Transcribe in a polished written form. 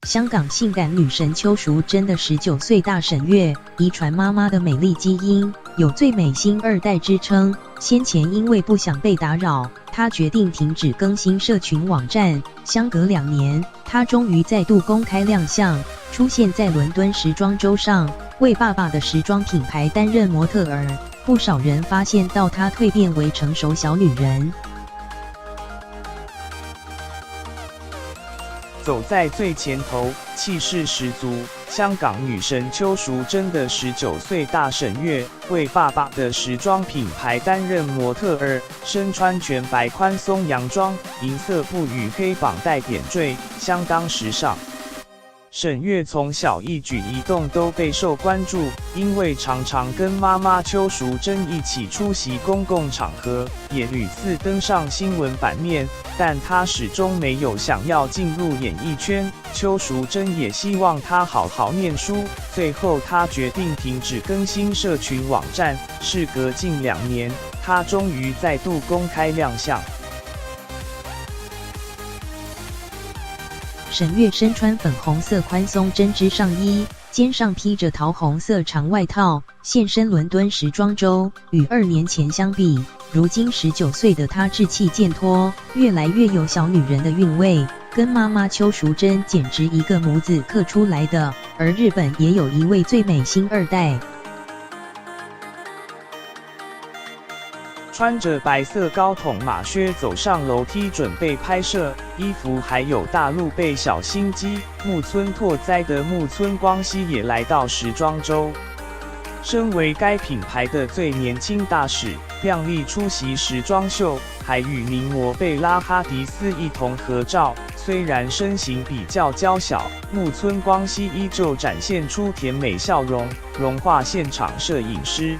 香港性感女神邱淑贞的19岁大沈月，遗传妈妈的美丽基因，有最美星二代之称。先前因为不想被打扰，她决定停止更新社群网站。相隔2年，她终于再度公开亮相，出现在伦敦时装周上，为爸爸的时装品牌担任模特儿。不少人发现到她蜕变为成熟小女人。走在最前头，气势十足。香港女神邱淑贞的19岁大沈月，为爸爸的时装品牌担任模特儿，身穿全白宽松洋装，银色布与黑绑带点缀，相当时尚。沈月从小一举一动都备受关注，因为常常跟妈妈邱淑贞一起出席公共场合，也屡次登上新闻版面。但她始终没有想要进入演艺圈，邱淑贞也希望她好好念书。最后，她决定停止更新社群网站。事隔近2年，她终于再度公开亮相。沈月身穿粉红色宽松针织上衣，肩上披着桃红色长外套，现身伦敦时装周。与2年前相比，如今19岁的她稚气健脱，越来越有小女人的韵味，跟妈妈邱淑贞简直一个模子刻出来的。而日本也有一位最美星二代。穿着白色高筒马靴走上楼梯准备拍摄，衣服还有大陆辈小心机木村拓哉的木村光希也来到时装周。身为该品牌的最年轻大使，靓丽出席时装秀，还与名模贝拉哈迪斯一同合照。虽然身形比较娇小，木村光希依旧展现出甜美笑容，融化现场摄影师。